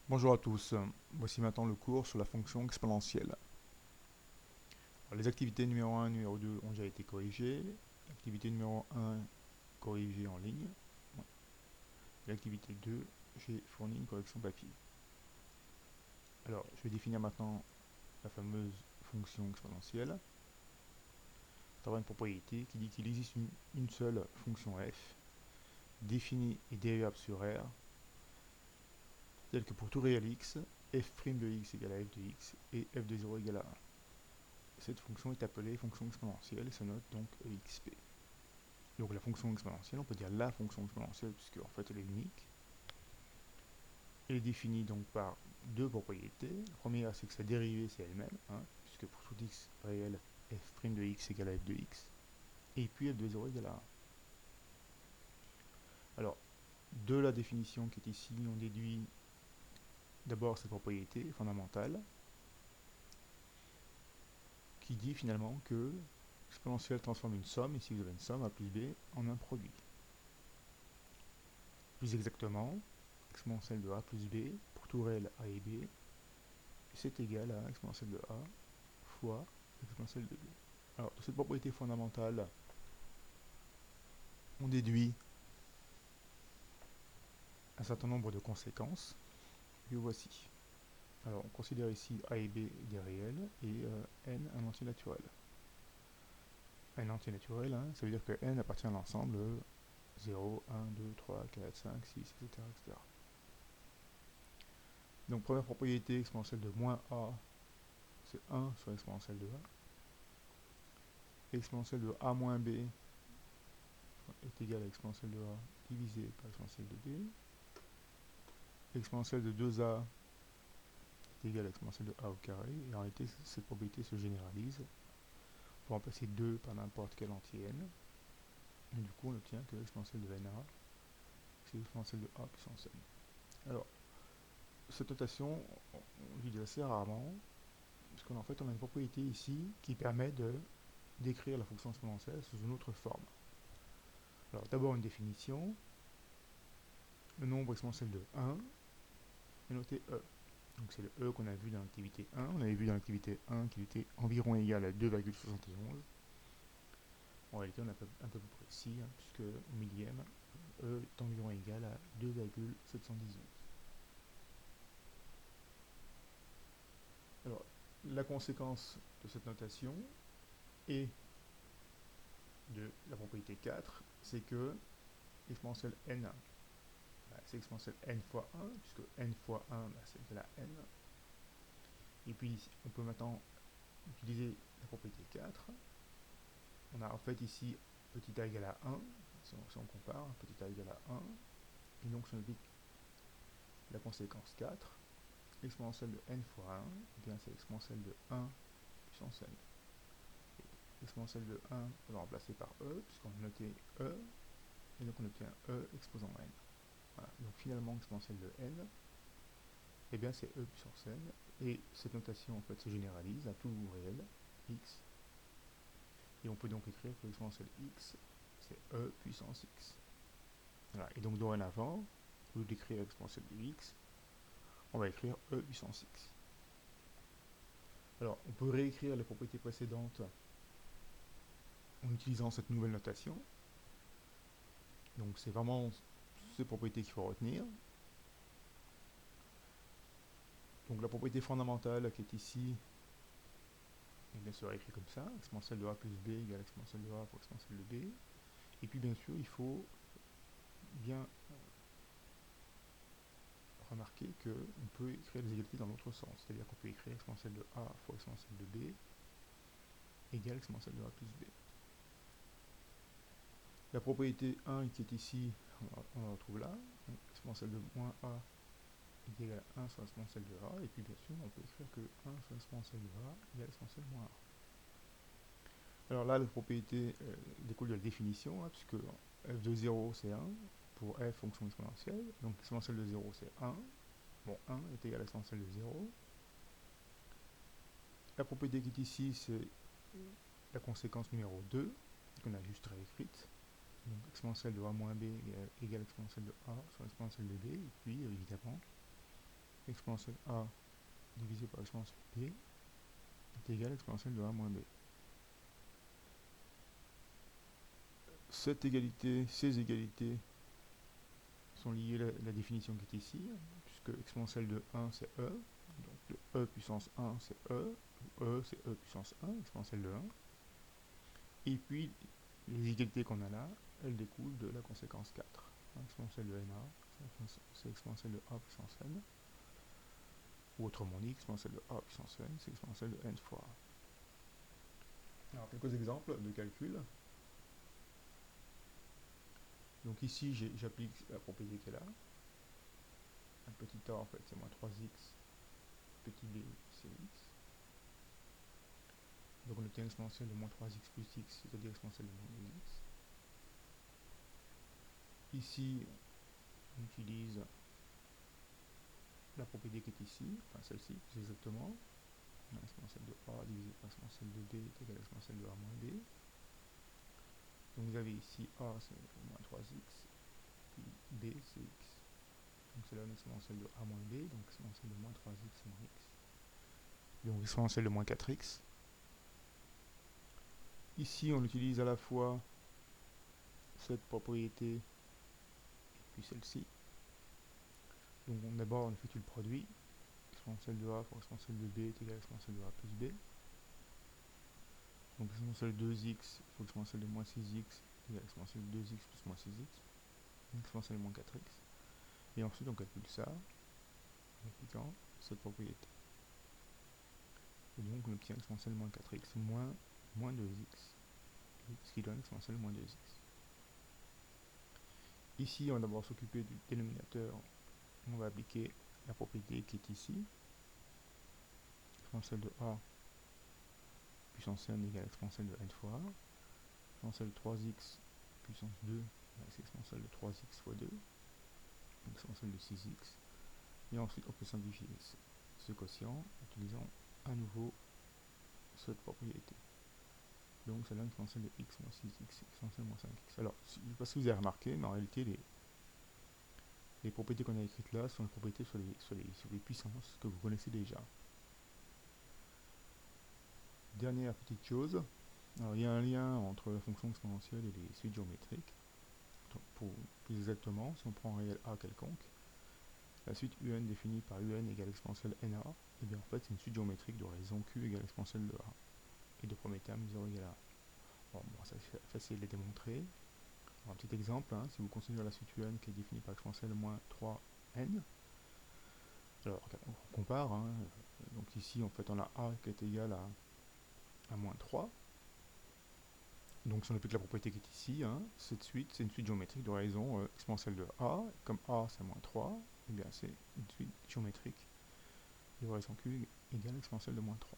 Bonjour à tous, voici maintenant le cours sur la fonction exponentielle. Alors, les activités numéro 1 et numéro 2 ont déjà été corrigées. L'activité numéro 1 corrigée en ligne. Ouais. L'activité 2, j'ai fourni une correction papier. Alors, je vais définir maintenant la fameuse fonction exponentielle à travers une propriété qui dit qu'il existe une seule fonction f définie et dérivable sur R telle que pour tout réel x, f' de x égale à f de x et f de 0 égale à 1. Cette fonction est appelée fonction exponentielle et se note donc exp. Donc la fonction exponentielle, on peut dire la fonction exponentielle puisque en fait elle est unique. Elle est définie donc par deux propriétés. La première, c'est que sa dérivée c'est elle-même, hein, puisque pour tout x réel, f' de x égale à f de x, et puis f de 0 égale à 1. Alors, de la définition qui est ici, on déduit d'abord cette propriété fondamentale qui dit finalement que l'exponentielle transforme une somme, ici vous avez une somme a plus b, en un produit. Plus exactement, exponentielle de a plus b pour tout réel a et b, c'est égal à exponentielle de a fois exponentielle de b. Alors, de cette propriété fondamentale, on déduit un certain nombre de conséquences, que voici. Alors, on considère ici a et b des réels et n un entier naturel. N entier naturel, hein, ça veut dire que n appartient à l'ensemble 0, 1, 2, 3, 4, 5, 6, etc., etc. Donc, première propriété, exponentielle de moins a, c'est 1 sur exponentielle de a. Exponentielle de a moins b est égal à exponentielle de a divisé par exponentielle de b. Exponentielle de 2a est égal à exponentielle de a au carré. Et en réalité, cette propriété se généralise pour remplacer 2 par n'importe quel entier n. Et du coup, on obtient que l'exponentielle de na, c'est l'exponentielle de a puissance n. Alors, cette notation, on l'utilise assez rarement, parce qu'en fait, on a une propriété ici qui permet de décrire la fonction exponentielle sous une autre forme. Alors, d'abord une définition. Le nombre exponentiel de 1 est noté e. Donc c'est le e qu'on a vu dans l'activité 1. On avait vu dans l'activité 1 qu'il était environ égal à 2,71. En réalité, on est un peu plus précis, hein, puisque au millième, e est environ égal à 2,711. Alors, la conséquence de cette notation et de la propriété 4, c'est que l'exponentielle n, c'est exponentielle n fois 1, puisque n fois 1, c'est égal à n. Et puis, on peut maintenant utiliser la propriété 4. On a en fait ici petit a égale à 1, si on compare, petit a égale à 1, et donc si on applique la conséquence 4, l'exponentielle de n fois 1, eh bien c'est l'exponentielle de 1 puissance n. L'exponentielle de 1, on va remplacer par e, puisqu'on a noté e, et donc on obtient e exposant n. Voilà. Donc finalement, l'exponentielle de n, eh bien c'est e puissance n, et cette notation en fait se généralise à tout réel, x, et on peut donc écrire que l'exponentielle x, c'est e puissance x. Voilà. Et donc dorénavant, au lieu d'écrire exponentielle de x, on va écrire e puissance x. Alors, on peut réécrire les propriétés précédentes en utilisant cette nouvelle notation. Donc, c'est vraiment ces propriétés qu'il faut retenir. Donc, la propriété fondamentale qui est ici, eh bien, sera écrite comme ça, exponentielle de a plus b égale exponentielle de a pour exponentielle de b. Et puis, bien sûr, il faut bien remarquer qu'on peut écrire les égalités dans l'autre sens. C'est-à-dire qu'on peut écrire exponentielle de a fois exponentielle de b égale exponentielle de a plus b. La propriété 1 qui est ici, on la retrouve là. Donc, exponentielle de moins a est égal à 1 sur l'exponentielle de a. Et puis bien sûr, on peut écrire que 1 sur l'exponentielle de a égale exponentielle de moins a. Alors là, la propriété découle de la définition, hein, puisque f de 0 c'est 1 pour f fonction exponentielle. Donc l'exponentielle de 0 c'est 1. Bon, 1 est égal à l'exponentielle de 0. La propriété qui est ici, c'est la conséquence numéro 2, qu'on a juste réécrite. Donc exponentielle de a moins b égale exponentielle de a sur l'exponentielle de b. Et puis, évidemment, exponentielle a divisé par exponentielle b est égal à exponentielle de a moins b. Cette égalité, ces égalités sont liées à la définition qui est ici, puisque exponentielle de 1 c'est e, donc de e puissance 1 c'est e, e c'est e puissance 1, exponentielle de 1. Et puis les égalités qu'on a là, elles découlent de la conséquence 4. Exponentielle de na, c'est exponentielle de a puissance n. Ou autrement dit, exponentielle de a puissance n, c'est exponentielle de n fois a. Alors, quelques exemples de calcul. Donc ici, j'applique la propriété qui est là. Un petit a, en fait, c'est moins 3x. Petit b, c'est x. Donc on obtient l'exponentielle de moins 3x plus x, c'est-à-dire exponentielle de moins 2x. Ici, on utilise la propriété qui est ici, enfin celle-ci, plus exactement. Exponentielle de a divisé par exponentielle de b est égal à exponentielle de a moins b. Donc vous avez ici a c'est moins 3x, puis b c'est x. Donc c'est là une exponentielle de a moins b, donc exponentielle de moins 3x moins x. Donc exponentielle de moins 4x. Ici on utilise à la fois cette propriété et puis celle-ci. Donc d'abord on effectue le produit. Exponentielle de a fois exponentielle de b est égal à exponentielle de a plus b. Donc exponentielle de 2x fois exponentielle de moins 6x est égal à exponentielle de 2x plus moins 6x. Exponentielle de moins 4x. Et ensuite on calcule ça en appliquant cette propriété. Et donc on obtient exponentielle de moins 4x moins 2x, ce qui donne exponentielle de moins 2x. Ici on va d'abord s'occuper du dénominateur, on va appliquer la propriété qui est ici. Exponentielle de a puissance n égale exponentielle de n fois a. Exponentielle de 3x puissance 2, c'est exponentielle de 3x fois 2. Donc exponentielle de 6x. Et ensuite on peut simplifier ce quotient en utilisant à nouveau cette propriété. Donc ça donne exponentielle de x moins 6x, exponentielle moins 5x. Alors, je ne sais pas si vous avez remarqué, mais en réalité, les propriétés qu'on a écrites là sont les propriétés sur les puissances que vous connaissez déjà. Dernière petite chose, alors il y a un lien entre la fonction exponentielle et les suites géométriques. Pour plus exactement, si on prend un réel a quelconque, la suite un définie par un égale exponentielle na, et bien en fait c'est une suite géométrique de raison q égale exponentielle de a. Et de premier terme 0 égale a. Bon, c'est facile à démontrer. Alors, un petit exemple, hein, si vous considérez la suite un qui est définie par exponentielle moins 3n, alors on compare, hein, donc ici en fait on a a qui est égal à moins 3, donc si on applique la propriété qui est ici, hein, cette suite c'est une suite géométrique de raison exponentielle de a, comme a c'est moins 3, et bien c'est une suite géométrique de raison q égale exponentielle de moins 3.